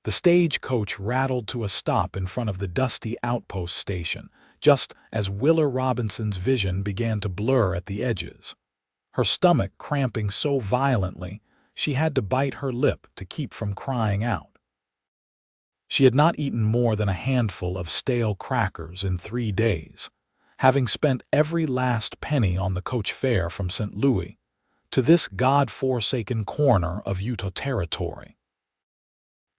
The stagecoach rattled to a stop in front of the dusty outpost station, just as Willa Robinson's vision began to blur at the edges. Her stomach cramping so violently, she had to bite her lip to keep from crying out. She had not eaten more than a handful of stale crackers in 3 days, having spent every last penny on the coach fare from St. Louis to this God-forsaken corner of Utah territory.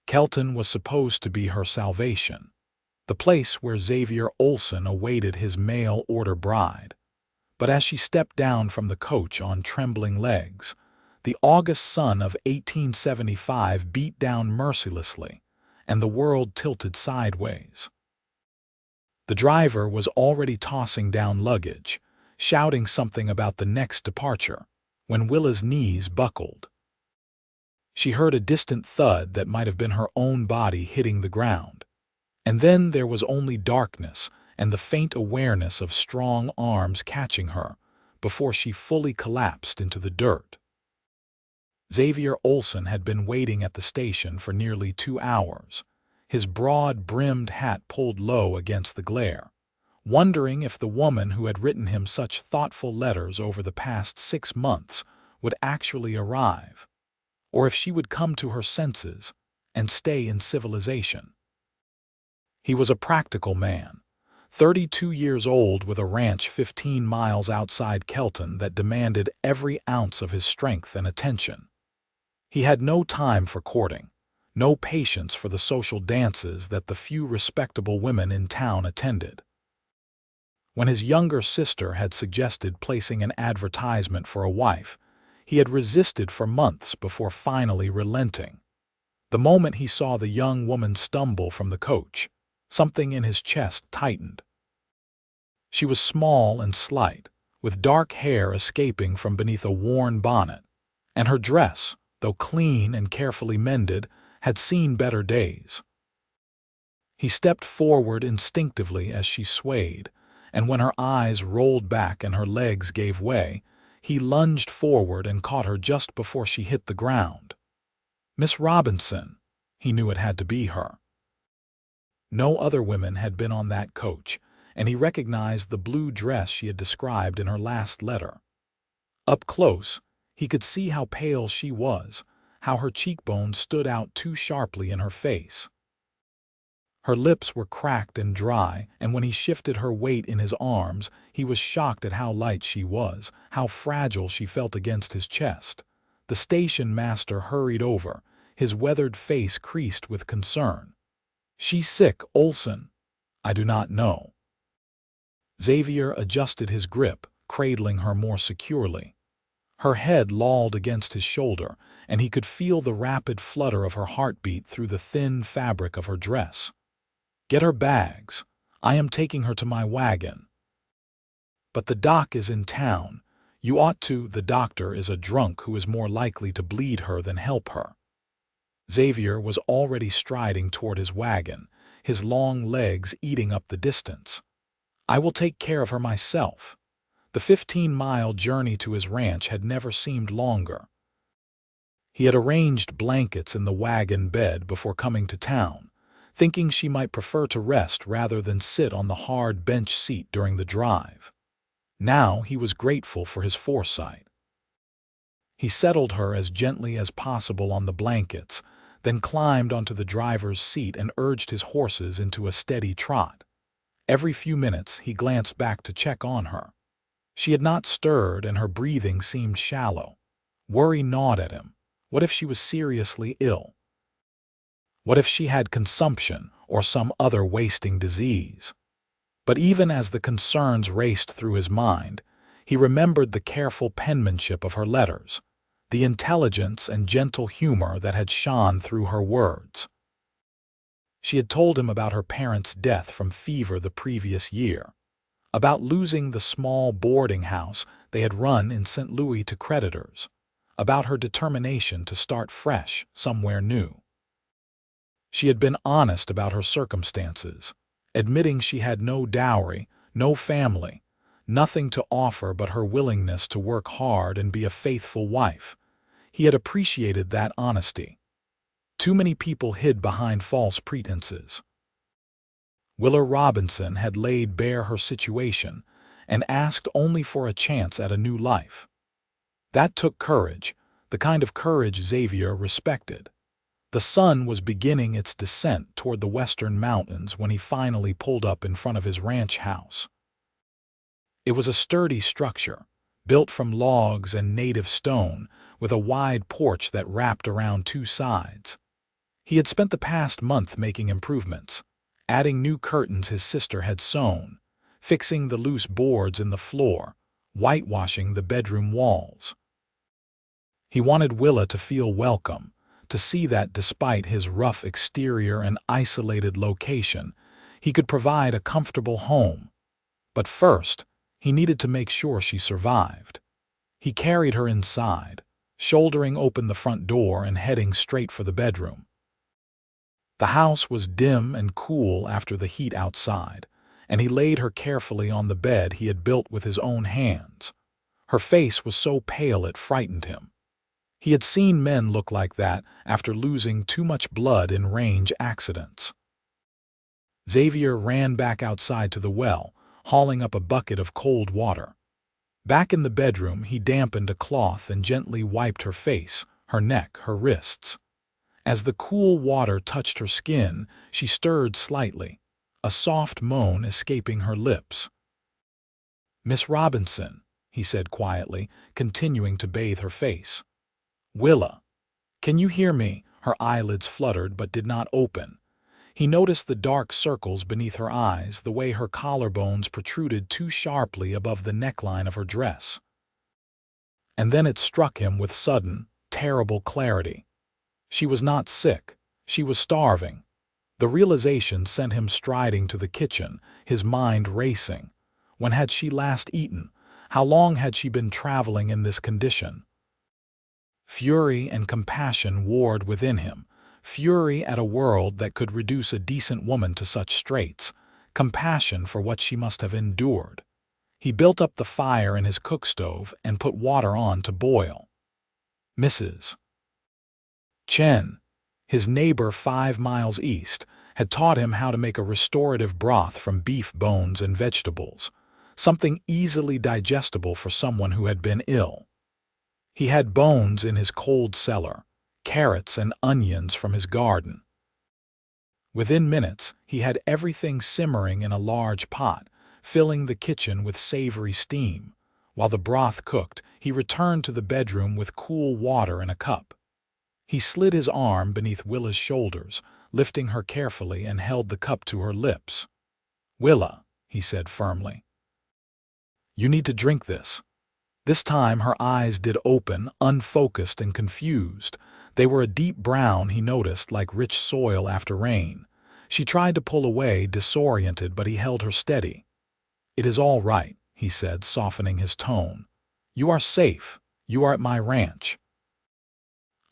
Kelton was supposed to be her salvation, the place where Xavier Olsen awaited his mail-order bride. But as she stepped down from the coach on trembling legs, the August sun of 1875 beat down mercilessly, and the world tilted sideways. The driver was already tossing down luggage, shouting something about the next departure, when Willa's knees buckled. She heard a distant thud that might have been her own body hitting the ground, and then there was only darkness and the faint awareness of strong arms catching her before she fully collapsed into the dirt. Xavier Olsen had been waiting at the station for nearly 2 hours, his broad-brimmed hat pulled low against the glare, wondering if the woman who had written him such thoughtful letters over the past 6 months would actually arrive, or if she would come to her senses and stay in civilization. He was a practical man, 32 years old, with a ranch 15 miles outside Kelton that demanded every ounce of his strength and attention. He had no time for courting, no patience for the social dances that the few respectable women in town attended. When his younger sister had suggested placing an advertisement for a wife, he had resisted for months before finally relenting. The moment he saw the young woman stumble from the coach, something in his chest tightened. She was small and slight, with dark hair escaping from beneath a worn bonnet, and her dress, though clean and carefully mended, had seen better days. He stepped forward instinctively as she swayed, and when her eyes rolled back and her legs gave way, he lunged forward and caught her just before she hit the ground. Miss Robinson, he knew it had to be her. No other women had been on that coach, and he recognized the blue dress she had described in her last letter. Up close, he could see how pale she was, how her cheekbones stood out too sharply in her face. Her lips were cracked and dry, and when he shifted her weight in his arms, he was shocked at how light she was, how fragile she felt against his chest. The station master hurried over, his weathered face creased with concern. "She's sick, Olsen." "I do not know." Xavier adjusted his grip, cradling her more securely. Her head lolled against his shoulder, and he could feel the rapid flutter of her heartbeat through the thin fabric of her dress. "Get her bags. I am taking her to my wagon." "But the doc is in town. You ought to." "The doctor is a drunk who is more likely to bleed her than help her." Xavier was already striding toward his wagon, his long legs eating up the distance. "I will take care of her myself." The 15-mile journey to his ranch had never seemed longer. He had arranged blankets in the wagon bed before coming to town, thinking she might prefer to rest rather than sit on the hard bench seat during the drive. Now he was grateful for his foresight. He settled her as gently as possible on the blankets, then climbed onto the driver's seat and urged his horses into a steady trot. Every few minutes he glanced back to check on her. She had not stirred, and her breathing seemed shallow. Worry gnawed at him. What if she was seriously ill? What if she had consumption or some other wasting disease? But even as the concerns raced through his mind, he remembered the careful penmanship of her letters, the intelligence and gentle humor that had shone through her words. She had told him about her parents' death from fever the previous year, about losing the small boarding house they had run in St. Louis to creditors, about her determination to start fresh somewhere new. She had been honest about her circumstances, admitting she had no dowry, no family, nothing to offer but her willingness to work hard and be a faithful wife. He had appreciated that honesty. Too many people hid behind false pretenses. Willa Robinson had laid bare her situation and asked only for a chance at a new life. That took courage, the kind of courage Xavier respected. The sun was beginning its descent toward the western mountains when he finally pulled up in front of his ranch house. It was a sturdy structure, built from logs and native stone, with a wide porch that wrapped around two sides. He had spent the past month making improvements, adding new curtains his sister had sewn, fixing the loose boards in the floor, whitewashing the bedroom walls. He wanted Willa to feel welcome, to see that despite his rough exterior and isolated location, he could provide a comfortable home. But first, he needed to make sure she survived. He carried her inside, shouldering open the front door and heading straight for the bedroom. The house was dim and cool after the heat outside, and he laid her carefully on the bed he had built with his own hands. Her face was so pale it frightened him. He had seen men look like that after losing too much blood in range accidents. Xavier ran back outside to the well, hauling up a bucket of cold water. Back in the bedroom, he dampened a cloth and gently wiped her face, her neck, her wrists. As the cool water touched her skin, she stirred slightly, a soft moan escaping her lips. "Miss Robinson," he said quietly, continuing to bathe her face. "Willa, can you hear me?" Her eyelids fluttered but did not open. He noticed the dark circles beneath her eyes, the way her collarbones protruded too sharply above the neckline of her dress. And then it struck him with sudden, terrible clarity. She was not sick. She was starving. The realization sent him striding to the kitchen, his mind racing. When had she last eaten? How long had she been traveling in this condition? Fury and compassion warred within him. Fury at a world that could reduce a decent woman to such straits. Compassion for what she must have endured. He built up the fire in his cook stove and put water on to boil. Mrs. Chen, his neighbor 5 miles east, had taught him how to make a restorative broth from beef bones and vegetables, something easily digestible for someone who had been ill. He had bones in his cold cellar, carrots and onions from his garden. Within minutes, he had everything simmering in a large pot, filling the kitchen with savory steam. While the broth cooked, he returned to the bedroom with cool water in a cup. He slid his arm beneath Willa's shoulders, lifting her carefully, and held the cup to her lips. "Willa," he said firmly, "you need to drink this." This time her eyes did open, unfocused and confused. They were a deep brown, he noticed, like rich soil after rain. She tried to pull away, disoriented, but he held her steady. "It is all right," he said, softening his tone. "You are safe. You are at my ranch.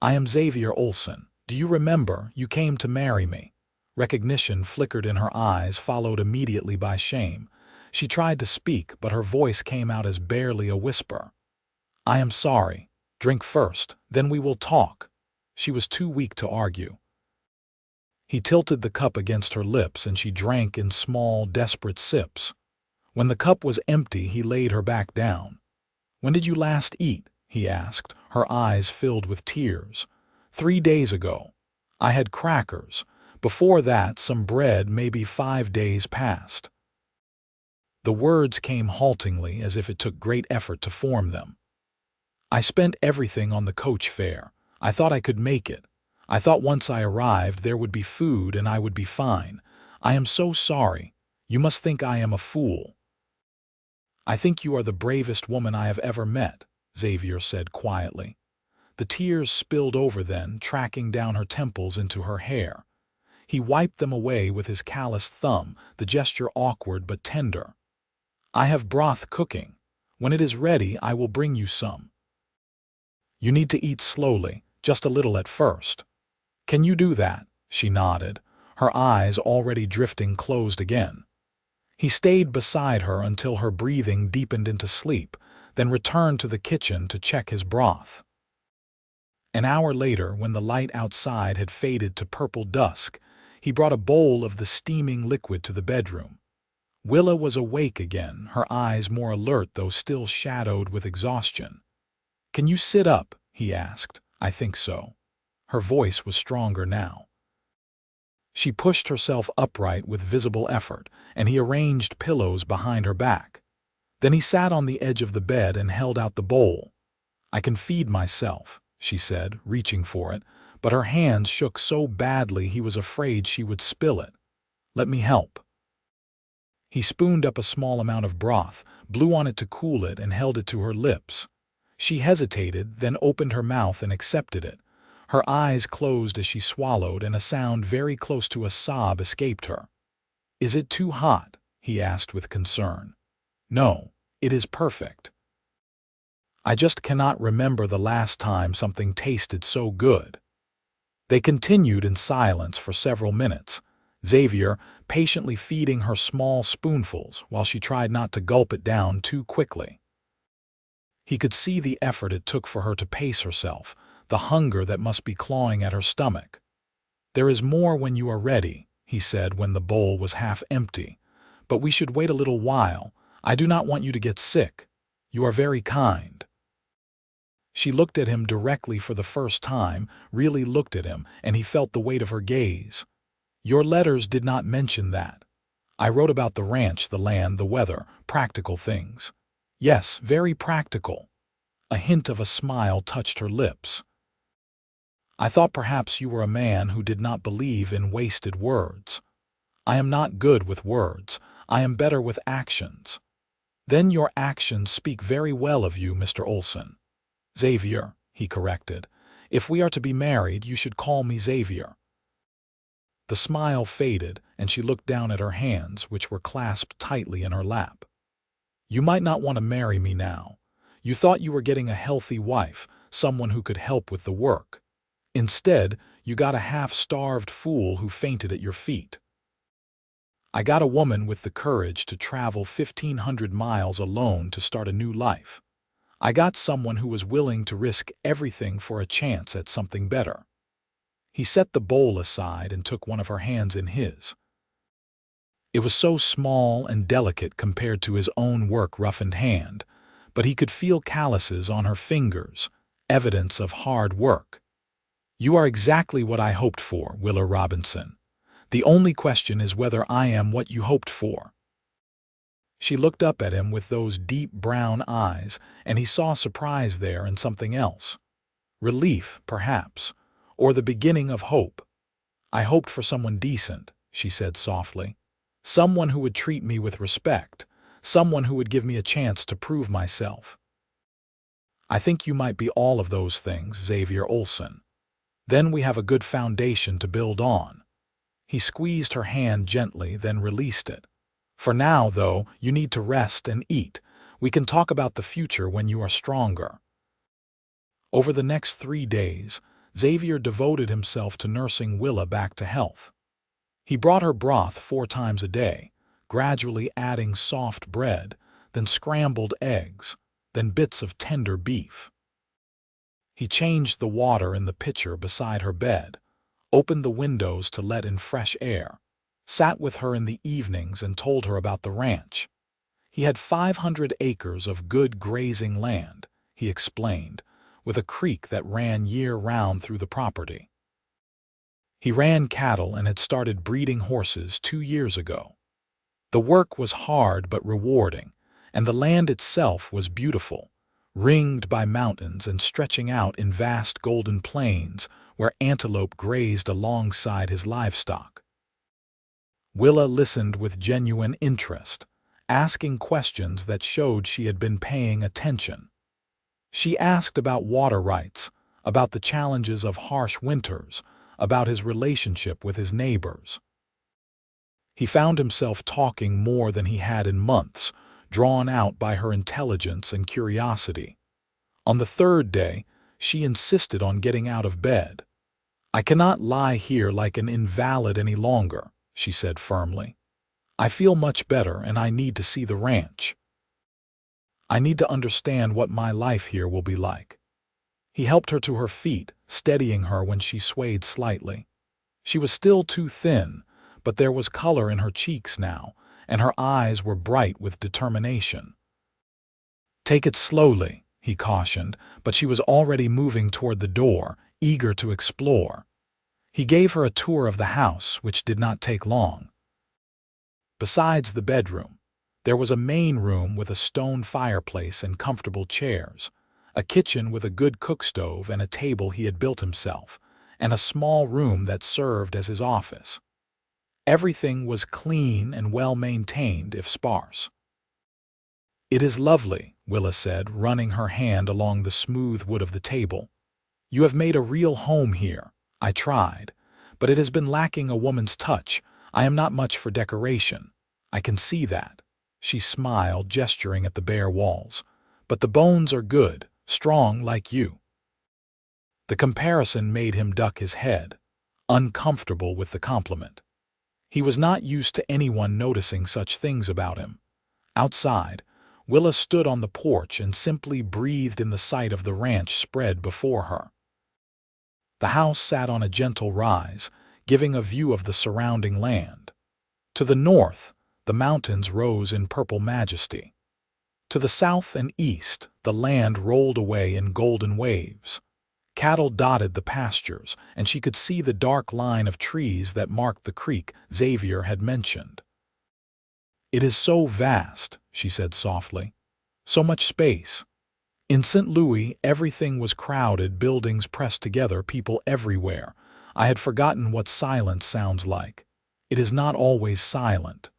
I am Xavier Olsen. Do you remember? You came to marry me." Recognition flickered in her eyes, followed immediately by shame. She tried to speak, but her voice came out as barely a whisper. "I am sorry. Drink first, then we will talk." She was too weak to argue. He tilted the cup against her lips, and she drank in small, desperate sips. When the cup was empty, he laid her back down. "When did you last eat?" he asked, her eyes filled with tears. 3 days ago. I had crackers. Before that, some bread, maybe 5 days past." The words came haltingly, as if it took great effort to form them. "I spent everything on the coach fare. I thought I could make it. I thought once I arrived there would be food and I would be fine. I am so sorry. You must think I am a fool." "I think you are the bravest woman I have ever met," Xavier said quietly. The tears spilled over then, tracking down her temples into her hair. He wiped them away with his calloused thumb, the gesture awkward but tender. "I have broth cooking. When it is ready, I will bring you some. You need to eat slowly, just a little at first." "Can you do that?" She nodded, her eyes already drifting closed again. He stayed beside her until her breathing deepened into sleep, then returned to the kitchen to check his broth. An hour later, when the light outside had faded to purple dusk, he brought a bowl of the steaming liquid to the bedroom. Willa was awake again, her eyes more alert though still shadowed with exhaustion. "Can you sit up?" he asked. "I think so." Her voice was stronger now. She pushed herself upright with visible effort, and he arranged pillows behind her back. Then he sat on the edge of the bed and held out the bowl. "I can feed myself," she said, reaching for it, but her hands shook so badly he was afraid she would spill it. "Let me help." He spooned up a small amount of broth, blew on it to cool it, and held it to her lips. She hesitated, then opened her mouth and accepted it. Her eyes closed as she swallowed, and a sound very close to a sob escaped her. "Is it too hot?" he asked with concern. "No, it is perfect. I just cannot remember the last time something tasted so good." They continued in silence for several minutes, Xavier patiently feeding her small spoonfuls while she tried not to gulp it down too quickly. He could see the effort it took for her to pace herself, the hunger that must be clawing at her stomach. "There is more when you are ready," he said when the bowl was half empty. "But we should wait a little while. I do not want you to get sick. You are very kind." She looked at him directly for the first time, really looked at him, and he felt the weight of her gaze. "Your letters did not mention that. I wrote about the ranch, the land, the weather, practical things." "Yes, very practical." A hint of a smile touched her lips. "I thought perhaps you were a man who did not believe in wasted words." "I am not good with words. I am better with actions." "Then your actions speak very well of you, Mr. Olsen." "Xavier," he corrected. "If we are to be married, you should call me Xavier." The smile faded, and she looked down at her hands, which were clasped tightly in her lap. "You might not want to marry me now. You thought you were getting a healthy wife, someone who could help with the work. Instead, you got a half-starved fool who fainted at your feet. I got a woman with the courage to travel 1,500 miles alone to start a new life. I got someone who was willing to risk everything for a chance at something better." He set the bowl aside and took one of her hands in his. It was so small and delicate compared to his own work-roughened hand, but he could feel calluses on her fingers, evidence of hard work. "You are exactly what I hoped for, Willa Robinson. The only question is whether I am what you hoped for." She looked up at him with those deep brown eyes, and he saw surprise there and something else. Relief, perhaps, or the beginning of hope. "I hoped for someone decent," she said softly. "Someone who would treat me with respect, someone who would give me a chance to prove myself." "I think you might be all of those things, Xavier Olsen. Then we have a good foundation to build on." He squeezed her hand gently, then released it. "For now, though, you need to rest and eat. We can talk about the future when you are stronger." Over the next 3 days, Xavier devoted himself to nursing Willa back to health. He brought her broth 4 times a day, gradually adding soft bread, then scrambled eggs, then bits of tender beef. He changed the water in the pitcher beside her bed, opened the windows to let in fresh air, sat with her in the evenings and told her about the ranch. He had 500 acres of good grazing land, he explained, with a creek that ran year-round through the property. He ran cattle and had started breeding horses 2 years ago. The work was hard but rewarding, and the land itself was beautiful, ringed by mountains and stretching out in vast golden plains where antelope grazed alongside his livestock. Willa listened with genuine interest, asking questions that showed she had been paying attention. She asked about water rights, about the challenges of harsh winters, about his relationship with his neighbors. He found himself talking more than he had in months, drawn out by her intelligence and curiosity. On the 3rd day, she insisted on getting out of bed. "I cannot lie here like an invalid any longer," she said firmly. "I feel much better and I need to see the ranch. I need to understand what my life here will be like." He helped her to her feet, steadying her when she swayed slightly. She was still too thin, but there was color in her cheeks now, and her eyes were bright with determination. "Take it slowly," he cautioned, but she was already moving toward the door, eager to explore. He gave her a tour of the house, which did not take long. Besides the bedroom, there was a main room with a stone fireplace and comfortable chairs, a kitchen with a good cook stove and a table he had built himself, and a small room that served as his office. Everything was clean and well-maintained, if sparse. "It is lovely," Willa said, running her hand along the smooth wood of the table. "You have made a real home here. I tried, but it has been lacking a woman's touch. I am not much for decoration. I can see that." She smiled, gesturing at the bare walls. "But the bones are good, strong like you." The comparison made him duck his head, uncomfortable with the compliment. He was not used to anyone noticing such things about him. Outside, Willa stood on the porch and simply breathed in the sight of the ranch spread before her. The house sat on a gentle rise, giving a view of the surrounding land. To the north, the mountains rose in purple majesty. To the south and east, the land rolled away in golden waves. Cattle dotted the pastures, and she could see the dark line of trees that marked the creek Xavier had mentioned. "It is so vast," she said softly. "So much space." In St. Louis, everything was crowded, buildings pressed together, people everywhere. I had forgotten what silence sounds like. It is not always silent.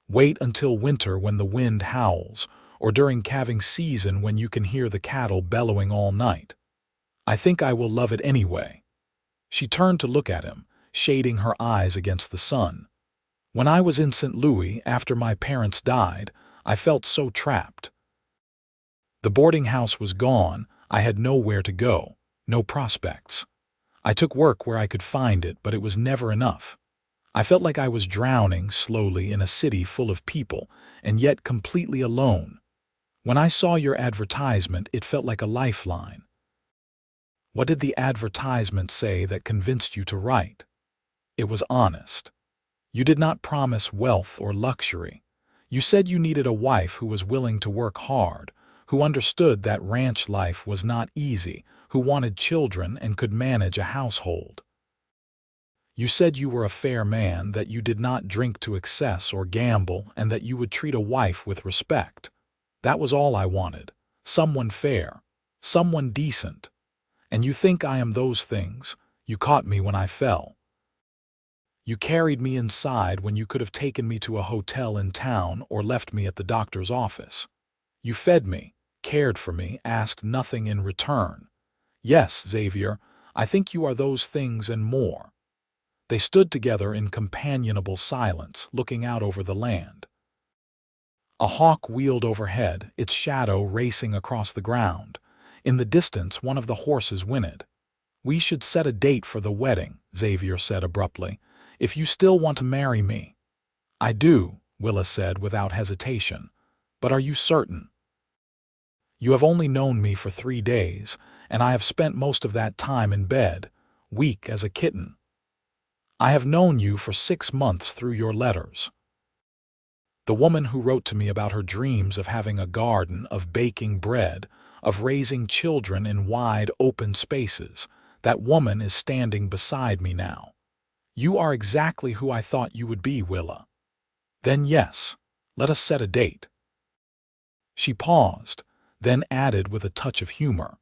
Wait until winter when the wind howls, or during calving season when you can hear the cattle bellowing all night. I think I will love it anyway. She turned to look at him, shading her eyes against the sun. "When I was in St. Louis after my parents died, I felt so trapped. The boarding house was gone, I had nowhere to go, no prospects. I took work where I could find it, but it was never enough. I felt like I was drowning slowly in a city full of people, and yet completely alone. When I saw your advertisement, it felt like a lifeline." "What did the advertisement say that convinced you to write?" "It was honest. You did not promise wealth or luxury. You said you needed a wife who was willing to work hard, who understood that ranch life was not easy, who wanted children and could manage a household. You said you were a fair man, that you did not drink to excess or gamble, and that you would treat a wife with respect. That was all I wanted. Someone fair. Someone decent. And you think I am those things. You caught me when I fell. You carried me inside when you could have taken me to a hotel in town or left me at the doctor's office. You fed me, cared for me, asked nothing in return. Yes, Xavier, I think you are those things and more." They stood together in companionable silence, looking out over the land. A hawk wheeled overhead, its shadow racing across the ground. In the distance, one of the horses whinnied. "We should set a date for the wedding," Xavier said abruptly, "if you still want to marry me." "I do," Willa said without hesitation. "But are you certain?" "You have only known me for 3 days, and I have spent most of that time in bed, weak as a kitten. I have known you for 6 months through your letters. The woman who wrote to me about her dreams of having a garden, of baking bread, of raising children in wide, open spaces, that woman is standing beside me now. You are exactly who I thought you would be, Willa. Then yes, let us set a date." She paused, then added with a touch of humor,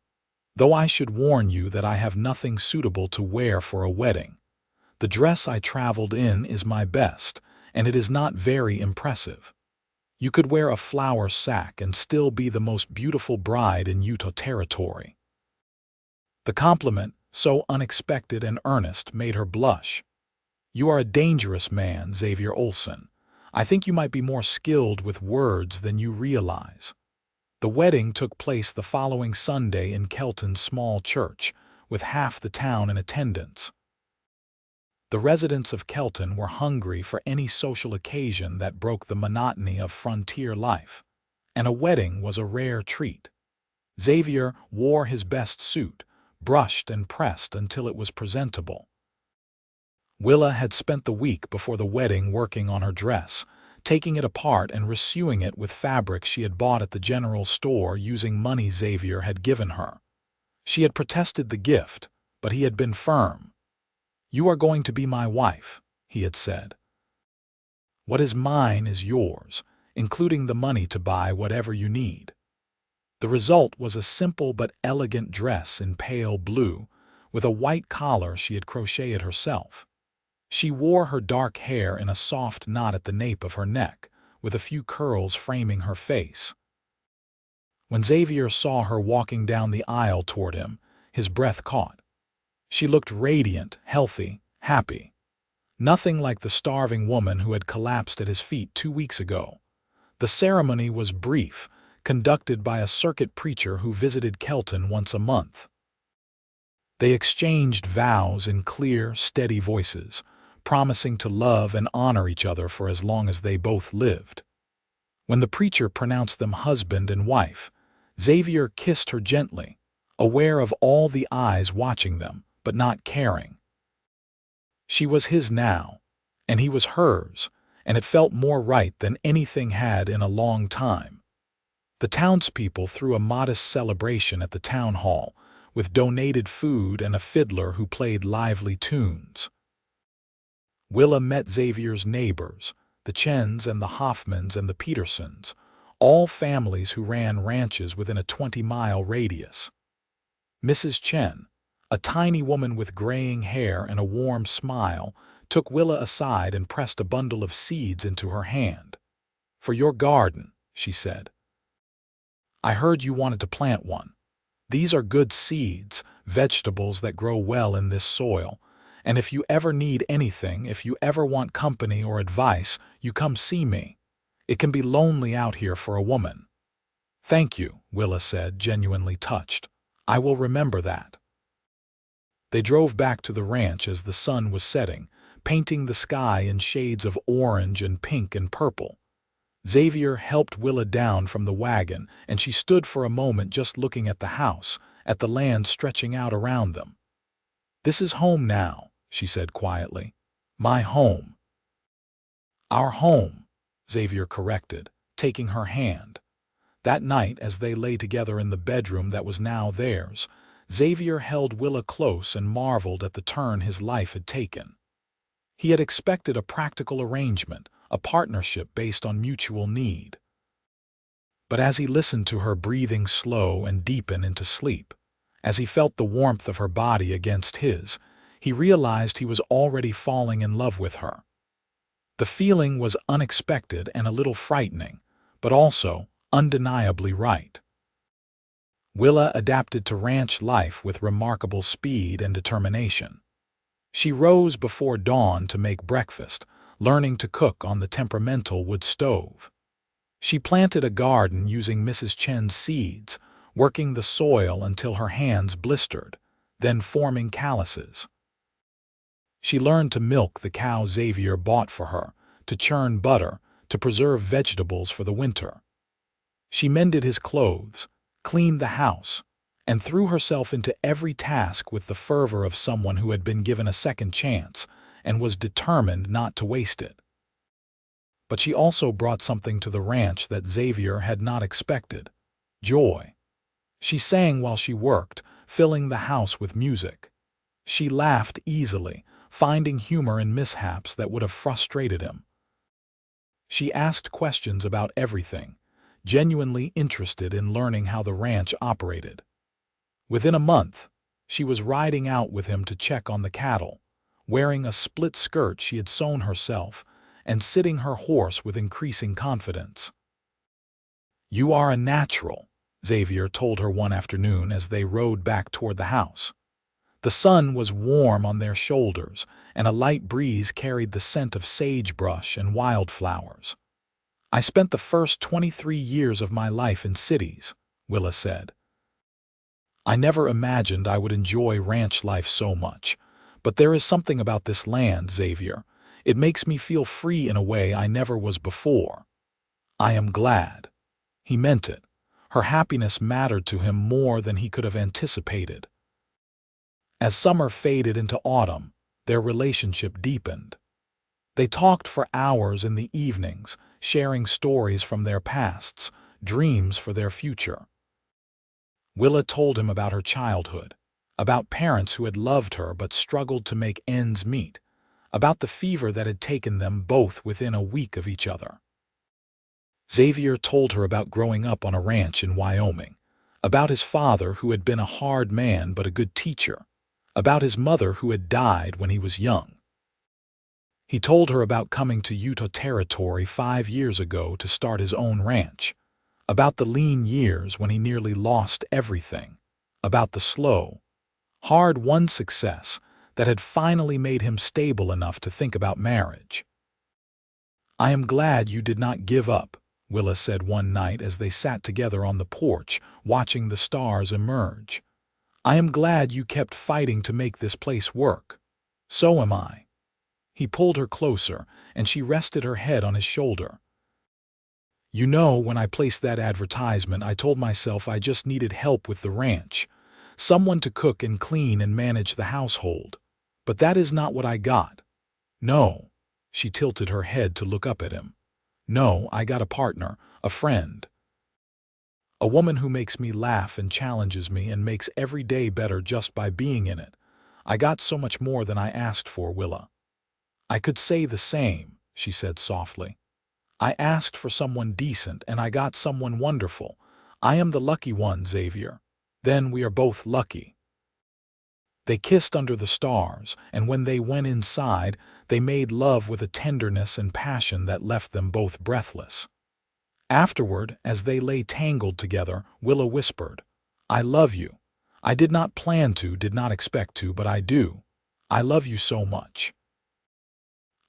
"Though I should warn you that I have nothing suitable to wear for a wedding. The dress I traveled in is my best, and it is not very impressive. You could wear a flour sack and still be the most beautiful bride in Utah territory." The compliment, so unexpected and earnest, made her blush. "You are a dangerous man, Xavier Olsen. I think you might be more skilled with words than you realize." The wedding took place the following Sunday in Kelton's small church, with half the town in attendance. The residents of Kelton were hungry for any social occasion that broke the monotony of frontier life, and a wedding was a rare treat. Xavier wore his best suit, brushed and pressed until it was presentable. Willa had spent the week before the wedding working on her dress, taking it apart and resewing it with fabric she had bought at the general store using money Xavier had given her. She had protested the gift, but he had been firm. "You are going to be my wife," he had said. "What is mine is yours, including the money to buy whatever you need." The result was a simple but elegant dress in pale blue, with a white collar she had crocheted herself. She wore her dark hair in a soft knot at the nape of her neck, with a few curls framing her face. When Xavier saw her walking down the aisle toward him, his breath caught. She looked radiant, healthy, happy. Nothing like the starving woman who had collapsed at his feet 2 weeks ago. The ceremony was brief, conducted by a circuit preacher who visited Kelton once a month. They exchanged vows in clear, steady voices, promising to love and honor each other for as long as they both lived. When the preacher pronounced them husband and wife, Xavier kissed her gently, aware of all the eyes watching them, but not caring. She was his now, and he was hers, and it felt more right than anything had in a long time. The townspeople threw a modest celebration at the town hall, with donated food and a fiddler who played lively tunes. Willa met Xavier's neighbors, the Chens and the Hoffmans and the Petersons, all families who ran ranches within a 20-mile radius. Mrs. Chen, a tiny woman with graying hair and a warm smile, took Willa aside and pressed a bundle of seeds into her hand. "For your garden," she said. "I heard you wanted to plant one. These are good seeds, vegetables that grow well in this soil, and if you ever need anything, if you ever want company or advice, you come see me. It can be lonely out here for a woman." "Thank you," Willa said, genuinely touched. "I will remember that." They drove back to the ranch as the sun was setting, painting the sky in shades of orange and pink and purple. Xavier helped Willa down from the wagon, and she stood for a moment just looking at the house, at the land stretching out around them. "This is home now," she said quietly. "My home." "Our home," Xavier corrected, taking her hand. That night, as they lay together in the bedroom that was now theirs, Xavier held Willa close and marveled at the turn his life had taken. He had expected a practical arrangement, a partnership based on mutual need. But as he listened to her breathing slow and deepen into sleep, as he felt the warmth of her body against his, he realized he was already falling in love with her. The feeling was unexpected and a little frightening, but also undeniably right. Willa adapted to ranch life with remarkable speed and determination. She rose before dawn to make breakfast, learning to cook on the temperamental wood stove. She planted a garden using Mrs. Chen's seeds, working the soil until her hands blistered, then forming calluses. She learned to milk the cow Xavier bought for her, to churn butter, to preserve vegetables for the winter. She mended his clothes, cleaned the house, and threw herself into every task with the fervor of someone who had been given a second chance and was determined not to waste it. But she also brought something to the ranch that Xavier had not expected: joy. She sang while she worked, filling the house with music. She laughed easily, finding humor in mishaps that would have frustrated him. She asked questions about everything, genuinely interested in learning how the ranch operated. Within a month, she was riding out with him to check on the cattle, wearing a split skirt she had sewn herself, and sitting her horse with increasing confidence. "You are a natural," Xavier told her one afternoon as they rode back toward the house. The sun was warm on their shoulders, and a light breeze carried the scent of sagebrush and wildflowers. "I spent the first 23 years of my life in cities," Willa said. "I never imagined I would enjoy ranch life so much, but there is something about this land, Xavier. It makes me feel free in a way I never was before. I am glad." He meant it. Her happiness mattered to him more than he could have anticipated. As summer faded into autumn, their relationship deepened. They talked for hours in the evenings, sharing stories from their pasts, dreams for their future. Willa told him about her childhood, about parents who had loved her but struggled to make ends meet, about the fever that had taken them both within a week of each other. Xavier told her about growing up on a ranch in Wyoming, about his father who had been a hard man but a good teacher, about his mother who had died when he was young. He told her about coming to Utah Territory 5 years ago to start his own ranch, about the lean years when he nearly lost everything, about the slow, hard-won success that had finally made him stable enough to think about marriage. "I am glad you did not give up," Willa said one night as they sat together on the porch, watching the stars emerge. "I am glad you kept fighting to make this place work. So am I." He pulled her closer, and she rested her head on his shoulder. "You know, when I placed that advertisement, I told myself I just needed help with the ranch, someone to cook and clean and manage the household. But that is not what I got. No." She tilted her head to look up at him. "No, I got a partner, a friend. A woman who makes me laugh and challenges me and makes every day better just by being in it. I got so much more than I asked for, Willa." "I could say the same," she said softly. "I asked for someone decent and I got someone wonderful. I am the lucky one, Xavier. Then we are both lucky." They kissed under the stars, and when they went inside, they made love with a tenderness and passion that left them both breathless. Afterward, as they lay tangled together, Willa whispered, "I love you. I did not plan to, did not expect to, but I do. I love you so much."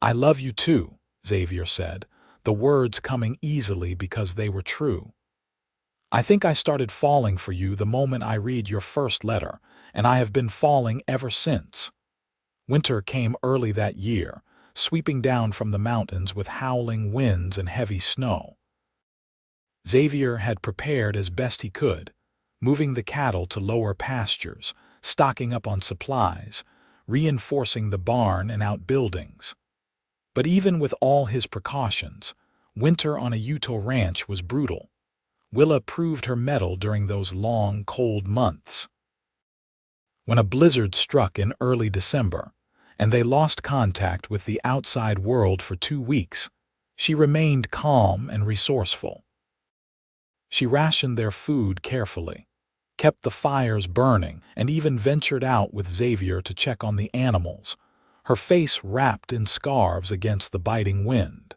"I love you too," Xavier said, the words coming easily because they were true. "I think I started falling for you the moment I read your first letter, and I have been falling ever since." Winter came early that year, sweeping down from the mountains with howling winds and heavy snow. Xavier had prepared as best he could, moving the cattle to lower pastures, stocking up on supplies, reinforcing the barn and outbuildings. But even with all his precautions, winter on a Utah ranch was brutal. Willa proved her mettle during those long, cold months. When a blizzard struck in early December, and they lost contact with the outside world for 2 weeks, she remained calm and resourceful. She rationed their food carefully, kept the fires burning, and even ventured out with Xavier to check on the animals, her face wrapped in scarves against the biting wind.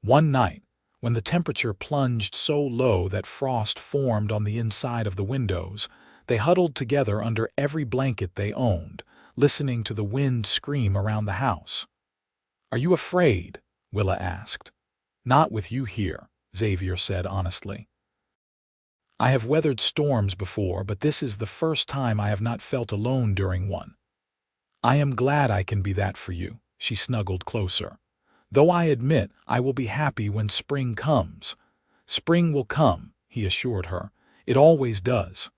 One night, when the temperature plunged so low that frost formed on the inside of the windows, they huddled together under every blanket they owned, listening to the wind scream around the house. "Are you afraid?" Willa asked. "Not with you here," Xavier said honestly. "I have weathered storms before, but this is the first time I have not felt alone during one." "I am glad I can be that for you," she snuggled closer. "Though I admit I will be happy when spring comes." "Spring will come," he assured her. "It always does.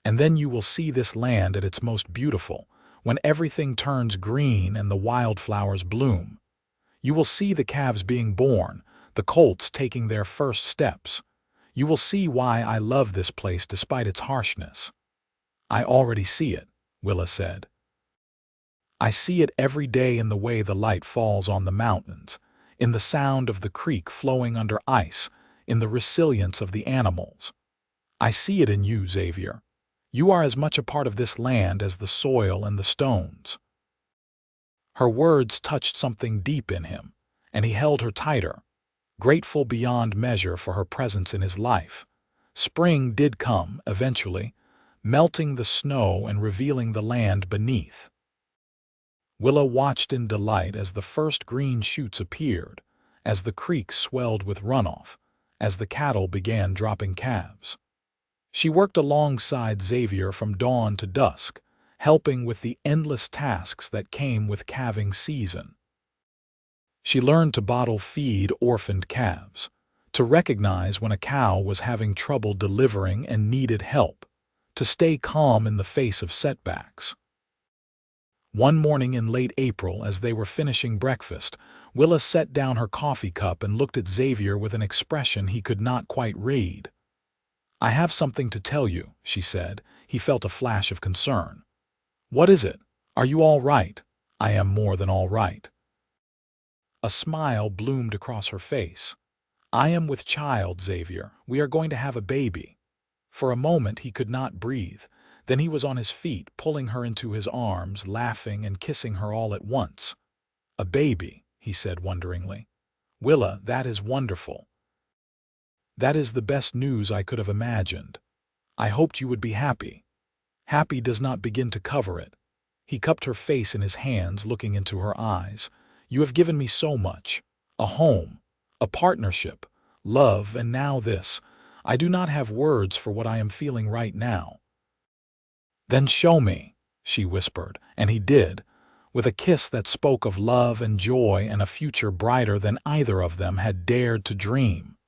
And then you will see this land at its most beautiful, when everything turns green and the wildflowers bloom. You will see the calves being born, the colts taking their first steps. You will see why I love this place despite its harshness." "I already see it," Willa said. "I see it every day in the way the light falls on the mountains, in the sound of the creek flowing under ice, in the resilience of the animals. I see it in you, Xavier. You are as much a part of this land as the soil and the stones." Her words touched something deep in him, and he held her tighter, grateful beyond measure for her presence in his life. Spring did come, eventually, melting the snow and revealing the land beneath. Willa watched in delight as the first green shoots appeared, as the creek swelled with runoff, as the cattle began dropping calves. She worked alongside Xavier from dawn to dusk, helping with the endless tasks that came with calving season. She learned to bottle feed orphaned calves, to recognize when a cow was having trouble delivering and needed help, to stay calm in the face of setbacks. One morning in late April, as they were finishing breakfast, Willa set down her coffee cup and looked at Xavier with an expression he could not quite read. "I have something to tell you," she said. He felt a flash of concern. "What is it? Are you all right?" "I am more than all right." A smile bloomed across her face. "I am with child, Xavier. We are going to have a baby." For a moment he could not breathe. Then he was on his feet, pulling her into his arms, laughing and kissing her all at once. "A baby," he said wonderingly. "Willa, that is wonderful. That is the best news I could have imagined. I hoped you would be happy." "Happy does not begin to cover it." He cupped her face in his hands, looking into her eyes. "You have given me so much. A home, a partnership, love, and now this. I do not have words for what I am feeling right now." "Then show me," she whispered, and he did, with a kiss that spoke of love and joy and a future brighter than either of them had dared to dream.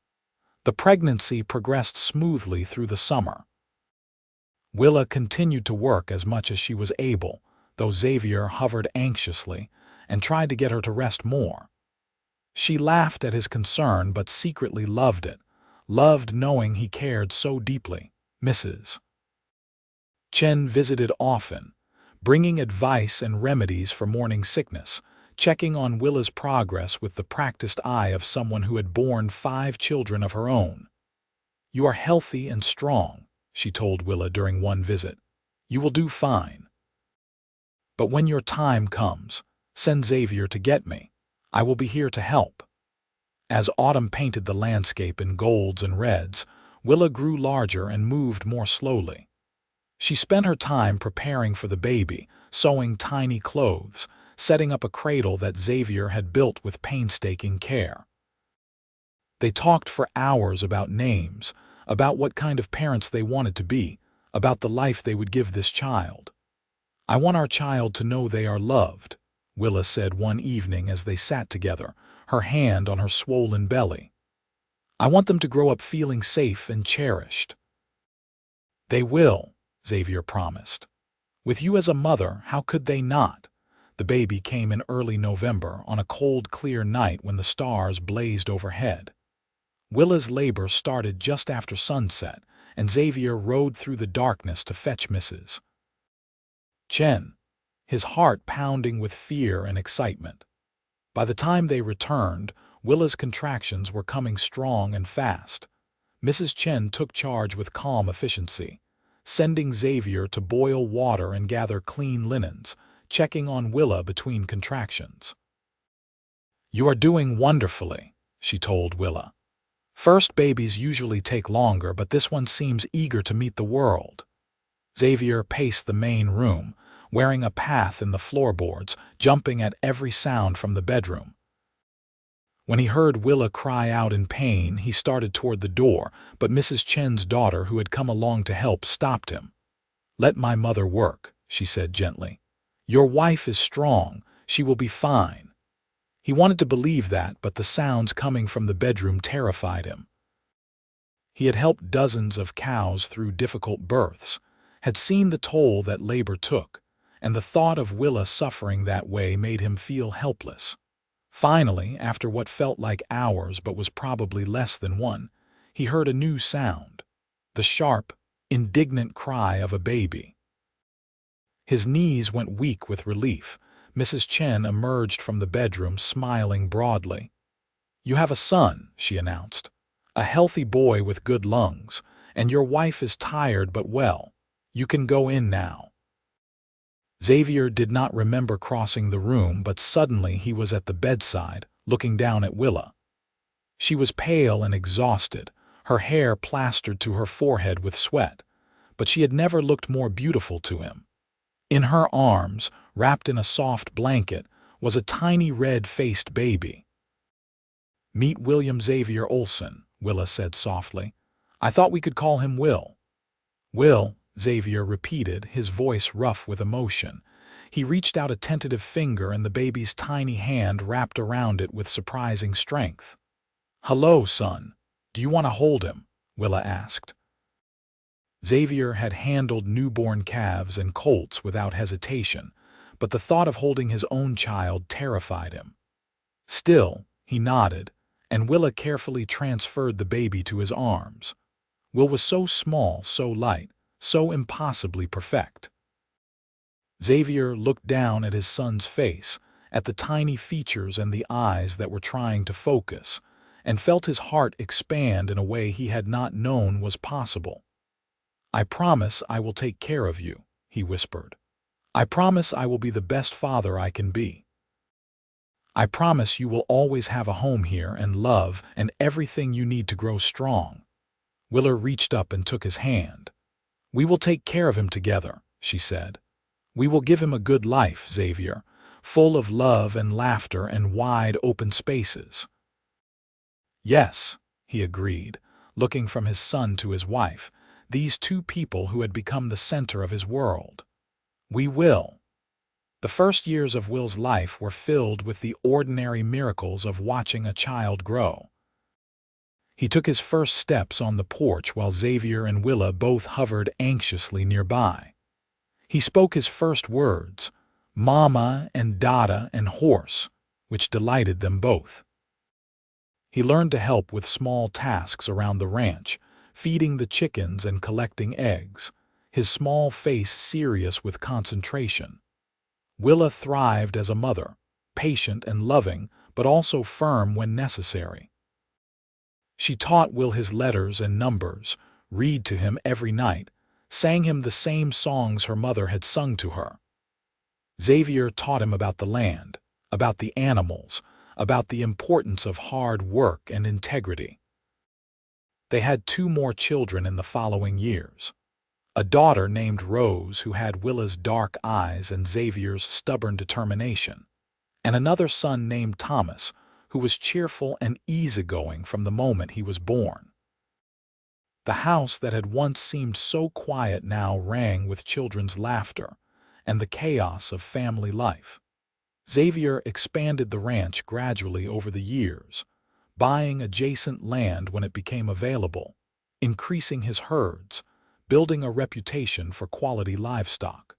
The pregnancy progressed smoothly through the summer. Willa continued to work as much as she was able, though Xavier hovered anxiously and tried to get her to rest more. She laughed at his concern but secretly loved it, loved knowing he cared so deeply. Mrs. Chen visited often, bringing advice and remedies for morning sickness, checking on Willa's progress with the practiced eye of someone who had borne 5 children of her own. "You are healthy and strong," she told Willa during one visit. "You will do fine. But when your time comes, send Xavier to get me. I will be here to help." As autumn painted the landscape in golds and reds, Willa grew larger and moved more slowly. She spent her time preparing for the baby, sewing tiny clothes, setting up a cradle that Xavier had built with painstaking care. They talked for hours about names, about what kind of parents they wanted to be, about the life they would give this child. "I want our child to know they are loved," Willa said one evening as they sat together, her hand on her swollen belly. "I want them to grow up feeling safe and cherished." "They will," Xavier promised. "With you as a mother, how could they not?" The baby came in early November, on a cold, clear night when the stars blazed overhead. Willa's labor started just after sunset, and Xavier rode through the darkness to fetch Mrs. Chen, his heart pounding with fear and excitement. By the time they returned, Willa's contractions were coming strong and fast. Mrs. Chen took charge with calm efficiency, sending Xavier to boil water and gather clean linens, checking on Willa between contractions. "You are doing wonderfully," she told Willa. "First babies usually take longer, but this one seems eager to meet the world." Xavier paced the main room, wearing a path in the floorboards, jumping at every sound from the bedroom. When he heard Willa cry out in pain, he started toward the door, but Mrs. Chen's daughter, who had come along to help, stopped him. "Let my mother work," she said gently. "Your wife is strong. She will be fine." He wanted to believe that, but the sounds coming from the bedroom terrified him. He had helped dozens of cows through difficult births, had seen the toll that labor took, and the thought of Willa suffering that way made him feel helpless. Finally, after what felt like hours but was probably less than one, he heard a new sound, the sharp, indignant cry of a baby. His knees went weak with relief. Mrs. Chen emerged from the bedroom, smiling broadly. "You have a son," she announced. "A healthy boy with good lungs, and your wife is tired but well. You can go in now." Xavier did not remember crossing the room, but suddenly he was at the bedside, looking down at Willa. She was pale and exhausted, her hair plastered to her forehead with sweat, but she had never looked more beautiful to him. In her arms, wrapped in a soft blanket, was a tiny red-faced baby. "Meet William Xavier Olsen," Willa said softly. "I thought we could call him Will." "Will," Xavier repeated, his voice rough with emotion. He reached out a tentative finger, and the baby's tiny hand wrapped around it with surprising strength. "Hello, son. Do you want to hold him?" Willa asked. Xavier had handled newborn calves and colts without hesitation, but the thought of holding his own child terrified him. Still, he nodded, and Willa carefully transferred the baby to his arms. Will was so small, so light, so impossibly perfect. Xavier looked down at his son's face, at the tiny features and the eyes that were trying to focus, and felt his heart expand in a way he had not known was possible. "I promise I will take care of you," he whispered. "I promise I will be the best father I can be. I promise you will always have a home here and love and everything you need to grow strong." Willa reached up and took his hand. "We will take care of him together," she said. "We will give him a good life, Xavier, full of love and laughter and wide open spaces." "Yes," he agreed, looking from his son to his wife, these two people who had become the center of his world. "We will." The first years of Will's life were filled with the ordinary miracles of watching a child grow. He took his first steps on the porch while Xavier and Willa both hovered anxiously nearby. He spoke his first words, "Mama" and "Dada" and "horse," which delighted them both. He learned to help with small tasks around the ranch, feeding the chickens and collecting eggs, his small face serious with concentration. Willa thrived as a mother, patient and loving, but also firm when necessary. She taught Will his letters and numbers, read to him every night, sang him the same songs her mother had sung to her. Xavier taught him about the land, about the animals, about the importance of hard work and integrity. They had 2 more children in the following years. A daughter named Rose who had Willa's dark eyes and Xavier's stubborn determination, and another son named Thomas, who was cheerful and easygoing from the moment he was born. The house that had once seemed so quiet now rang with children's laughter and the chaos of family life. Xavier expanded the ranch gradually over the years, buying adjacent land when it became available, increasing his herds, building a reputation for quality livestock.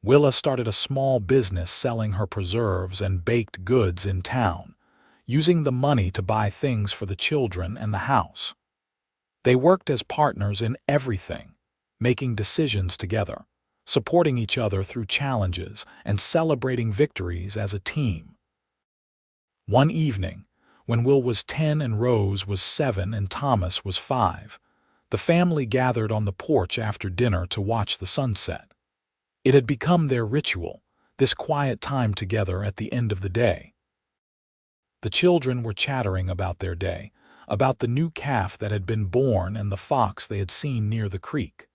Willa started a small business selling her preserves and baked goods in town, using the money to buy things for the children and the house. They worked as partners in everything, making decisions together, supporting each other through challenges, and celebrating victories as a team. One evening, when Will was 10 and Rose was 7 and Thomas was 5, the family gathered on the porch after dinner to watch the sunset. It had become their ritual, this quiet time together at the end of the day. The children were chattering about their day, about the new calf that had been born and the fox they had seen near the creek.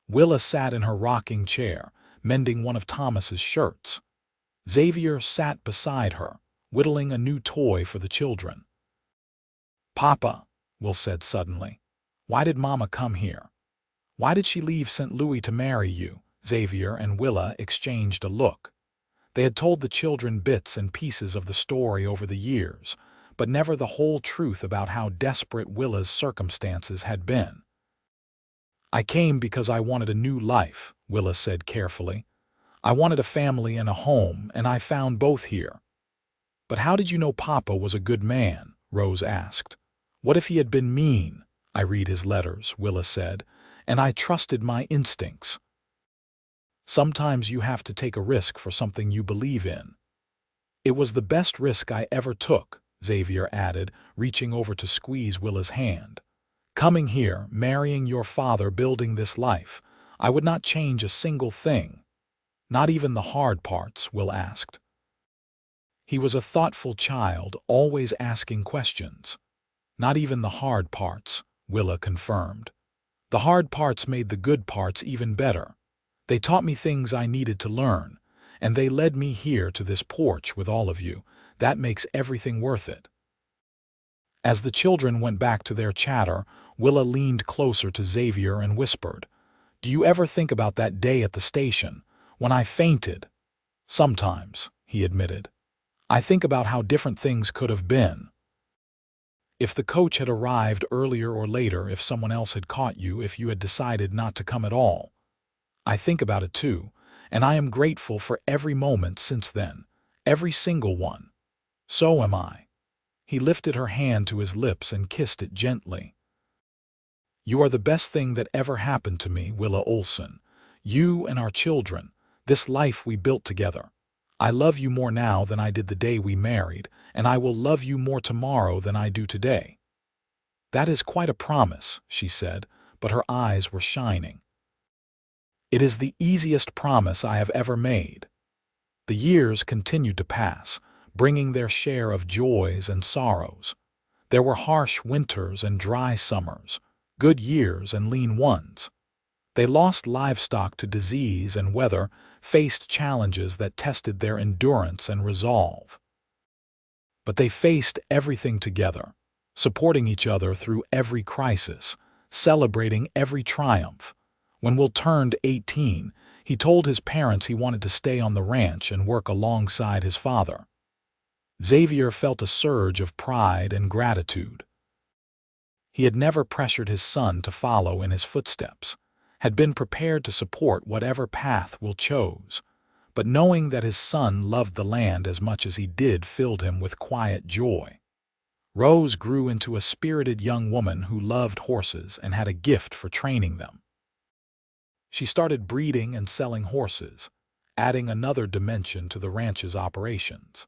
Willa sat in her rocking chair, mending one of Thomas's shirts. Xavier sat beside her, whittling a new toy for the children. "Papa," Will said suddenly, "why did Mama come here? Why did she leave St. Louis to marry you?" Xavier and Willa exchanged a look. They had told the children bits and pieces of the story over the years, but never the whole truth about how desperate Willa's circumstances had been. "I came because I wanted a new life," Willa said carefully. "I wanted a family and a home, and I found both here." "But how did you know Papa was a good man?" Rose asked. "What if he had been mean?" "I read his letters," Willa said, "and I trusted my instincts." "Sometimes you have to take a risk for something you believe in." "It was the best risk I ever took," Xavier added, reaching over to squeeze Willa's hand. "Coming here, marrying your father, building this life, I would not change a single thing." "Not even the hard parts?" Will asked. He was a thoughtful child, always asking questions. "Not even the hard parts," Willa confirmed. "The hard parts made the good parts even better. They taught me things I needed to learn, and they led me here to this porch with all of you. That makes everything worth it." As the children went back to their chatter, Willa leaned closer to Xavier and whispered, "Do you ever think about that day at the station, when I fainted?" "Sometimes," he admitted. "I think about how different things could have been." If the coach had arrived earlier or later, if someone else had caught you, if you had decided not to come at all. I think about it too, and I am grateful for every moment since then, every single one. So am I. He lifted her hand to his lips and kissed it gently. You are the best thing that ever happened to me, Willa Olsen. You and our children, this life we built together. I love you more now than I did the day we married, and I will love you more tomorrow than I do today. That is quite a promise, she said, but her eyes were shining. It is the easiest promise I have ever made. The years continued to pass, bringing their share of joys and sorrows. There were harsh winters and dry summers, good years and lean ones. They lost livestock to disease and weather, faced challenges that tested their endurance and resolve. But they faced everything together, supporting each other through every crisis, celebrating every triumph. When Will turned 18, he told his parents he wanted to stay on the ranch and work alongside his father. Xavier felt a surge of pride and gratitude. He had never pressured his son to follow in his footsteps, had been prepared to support whatever path Will chose, but knowing that his son loved the land as much as he did filled him with quiet joy. Rose grew into a spirited young woman who loved horses and had a gift for training them. She started breeding and selling horses, adding another dimension to the ranch's operations.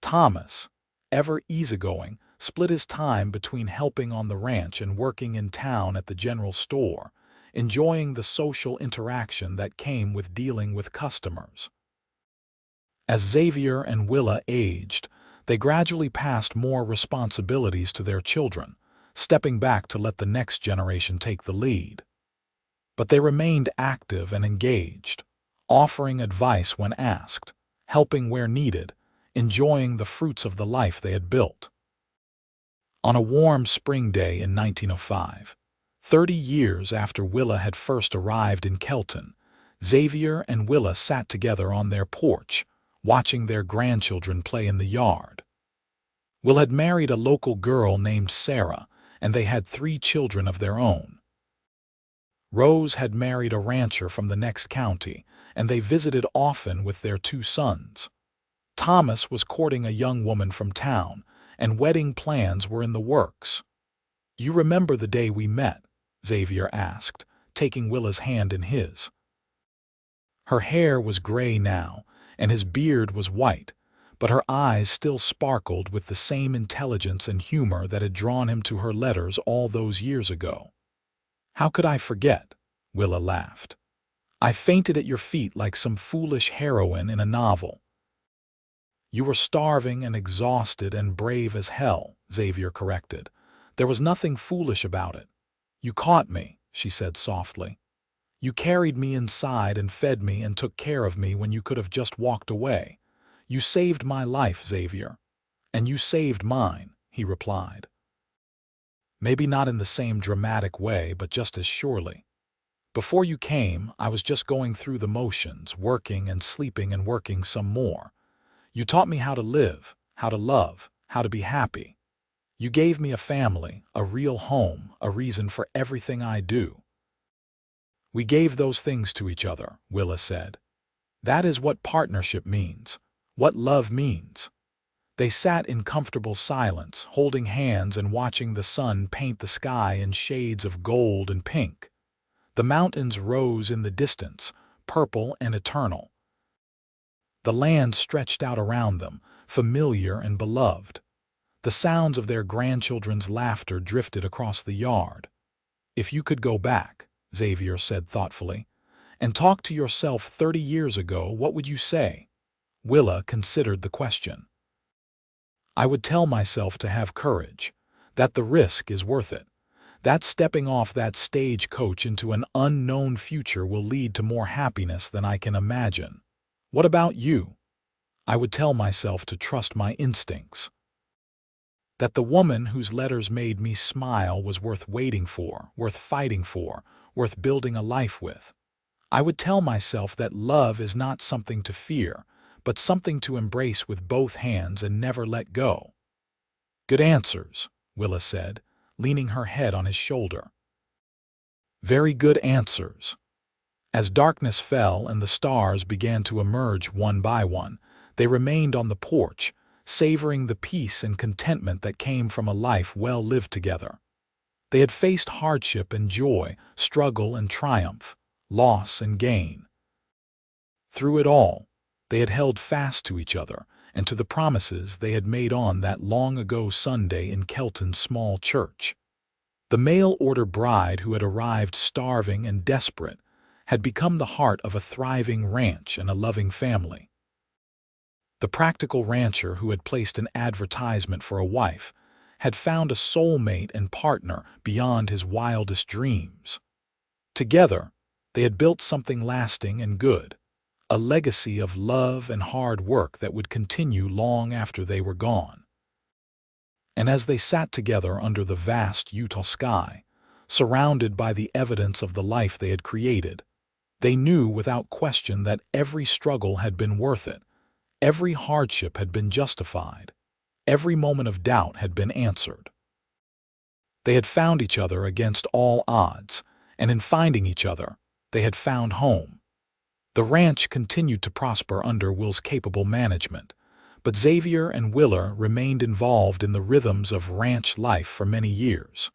Thomas, ever easygoing, split his time between helping on the ranch and working in town at the general store, enjoying the social interaction that came with dealing with customers. As Xavier and Willa aged, they gradually passed more responsibilities to their children, stepping back to let the next generation take the lead. But they remained active and engaged, offering advice when asked, helping where needed, enjoying the fruits of the life they had built. On a warm spring day in 1905, 30 years after Willa had first arrived in Kelton, Xavier and Willa sat together on their porch, watching their grandchildren play in the yard. Will had married a local girl named Sarah, and they had 3 children of their own. Rose had married a rancher from the next county, and they visited often with their 2 sons. Thomas was courting a young woman from town, and wedding plans were in the works. "You remember the day we met?" Xavier asked, taking Willa's hand in his. Her hair was gray now, and his beard was white, but her eyes still sparkled with the same intelligence and humor that had drawn him to her letters all those years ago. "How could I forget?" Willa laughed. "I fainted at your feet like some foolish heroine in a novel." "You were starving and exhausted and brave as hell," Xavier corrected. "There was nothing foolish about it. You caught me," she said softly. "You carried me inside and fed me and took care of me when you could have just walked away. You saved my life, Xavier." "And you saved mine," he replied. Maybe not in the same dramatic way, but just as surely. "Before you came, I was just going through the motions, working and sleeping and working some more. You taught me how to live, how to love, how to be happy. You gave me a family, a real home, a reason for everything I do." "We gave those things to each other," Willa said. "That is what partnership means, what love means." They sat in comfortable silence, holding hands and watching the sun paint the sky in shades of gold and pink. The mountains rose in the distance, purple and eternal. The land stretched out around them, familiar and beloved. The sounds of their grandchildren's laughter drifted across the yard. "If you could go back," Xavier said thoughtfully, "and talk to yourself 30 years ago, what would you say?" Willa considered the question. "I would tell myself to have courage, that the risk is worth it, that stepping off that stagecoach into an unknown future will lead to more happiness than I can imagine." "What about you?" "I would tell myself to trust my instincts, that the woman whose letters made me smile was worth waiting for, worth fighting for, worth building a life with. I would tell myself that love is not something to fear, but something to embrace with both hands and never let go." "Good answers," Willa said, leaning her head on his shoulder. Very good answers. As darkness fell and the stars began to emerge one by one, they remained on the porch, savoring the peace and contentment that came from a life well lived together. They had faced hardship and joy, struggle and triumph, loss and gain. Through it all, they had held fast to each other and to the promises they had made on that long-ago Sunday in Kelton's small church. The mail-order bride who had arrived starving and desperate had become the heart of a thriving ranch and a loving family. The practical rancher who had placed an advertisement for a wife had found a soulmate and partner beyond his wildest dreams. Together, they had built something lasting and good, a legacy of love and hard work that would continue long after they were gone. And as they sat together under the vast Utah sky, surrounded by the evidence of the life they had created, they knew without question that every struggle had been worth it, every hardship had been justified, every moment of doubt had been answered. They had found each other against all odds, and in finding each other, they had found home. The ranch continued to prosper under Will's capable management, but Xavier and Willa remained involved in the rhythms of ranch life for many years.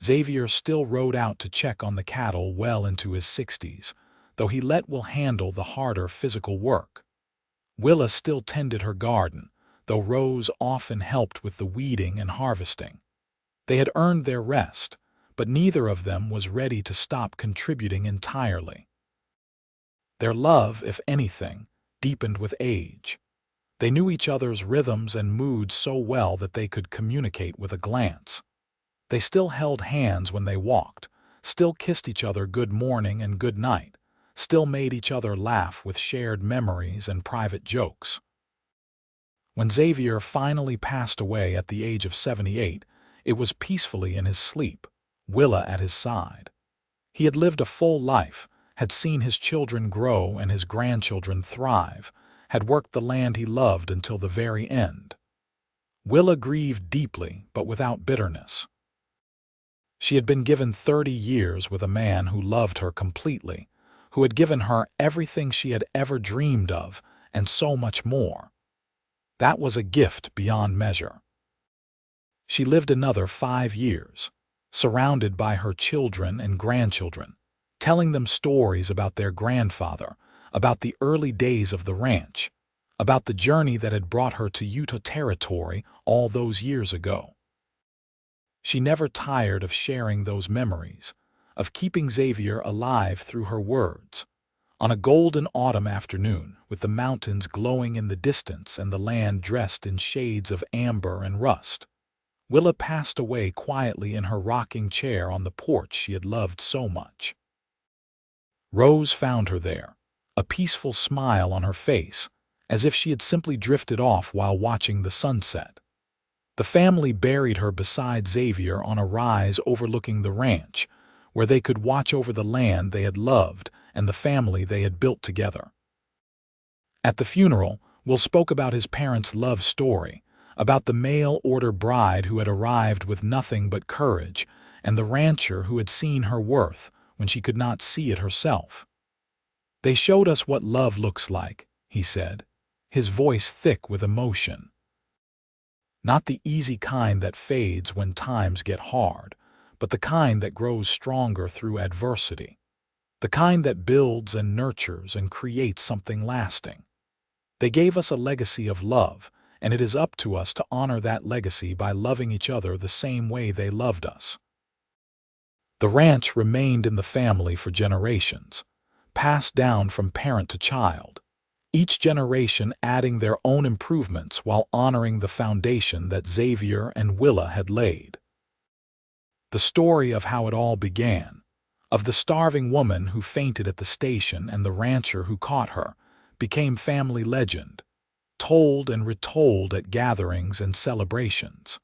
Xavier still rode out to check on the cattle well into his 60s, though he let Will handle the harder physical work. Willa still tended her garden, though Rose often helped with the weeding and harvesting. They had earned their rest, but neither of them was ready to stop contributing entirely. Their love, if anything, deepened with age. They knew each other's rhythms and moods so well that they could communicate with a glance. They still held hands when they walked, still kissed each other good morning and good night, still made each other laugh with shared memories and private jokes. When Xavier finally passed away at the age of 78, it was peacefully in his sleep, Willa at his side. He had lived a full life, had seen his children grow and his grandchildren thrive, had worked the land he loved until the very end. Willa grieved deeply, but without bitterness. She had been given 30 years with a man who loved her completely, who had given her everything she had ever dreamed of, and so much more. That was a gift beyond measure. She lived another 5 years, surrounded by her children and grandchildren, telling them stories about their grandfather, about the early days of the ranch, about the journey that had brought her to Utah territory all those years ago. She never tired of sharing those memories, of keeping Xavier alive through her words. On a golden autumn afternoon, with the mountains glowing in the distance and the land dressed in shades of amber and rust, Willa passed away quietly in her rocking chair on the porch she had loved so much. Rose found her there, a peaceful smile on her face, as if she had simply drifted off while watching the sunset. The family buried her beside Xavier on a rise overlooking the ranch, where they could watch over the land they had loved and the family they had built together. At the funeral, Will spoke about his parents' love story, about the mail-order bride who had arrived with nothing but courage, and the rancher who had seen her worth when she could not see it herself. "They showed us what love looks like," he said, his voice thick with emotion. "Not the easy kind that fades when times get hard, but the kind that grows stronger through adversity. The kind that builds and nurtures and creates something lasting. They gave us a legacy of love, and it is up to us to honor that legacy by loving each other the same way they loved us." The ranch remained in the family for generations, passed down from parent to child, each generation adding their own improvements while honoring the foundation that Xavier and Willa had laid. The story of how it all began, of the starving woman who fainted at the station and the rancher who caught her, became family legend, told and retold at gatherings and celebrations.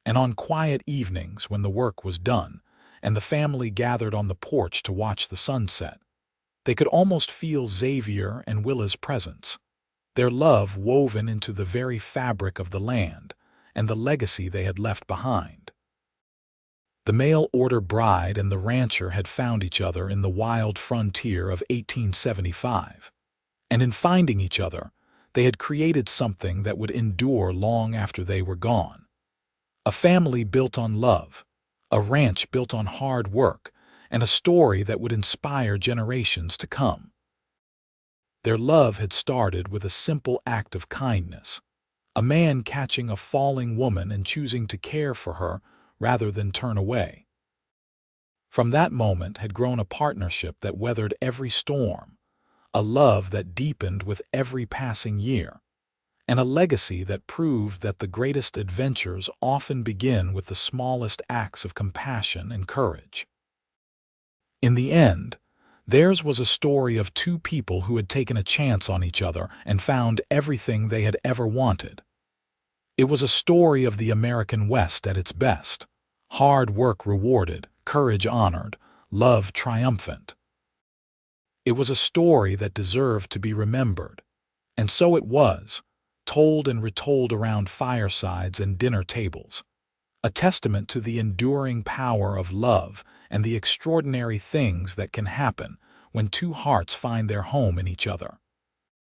And on quiet evenings when the work was done and the family gathered on the porch to watch the sunset, they could almost feel Xavier and Willa's presence, their love woven into the very fabric of the land, and the legacy they had left behind. The mail-order bride and the rancher had found each other in the wild frontier of 1875, and in finding each other, they had created something that would endure long after they were gone. A family built on love, a ranch built on hard work, and a story that would inspire generations to come. Their love had started with a simple act of kindness, a man catching a falling woman and choosing to care for her rather than turn away. From that moment had grown a partnership that weathered every storm, a love that deepened with every passing year, and a legacy that proved that the greatest adventures often begin with the smallest acts of compassion and courage. In the end, theirs was a story of two people who had taken a chance on each other and found everything they had ever wanted. It was a story of the American West at its best, hard work rewarded, courage honored, love triumphant. It was a story that deserved to be remembered, and so it was, told and retold around firesides and dinner tables, a testament to the enduring power of love and the extraordinary things that can happen when two hearts find their home in each other.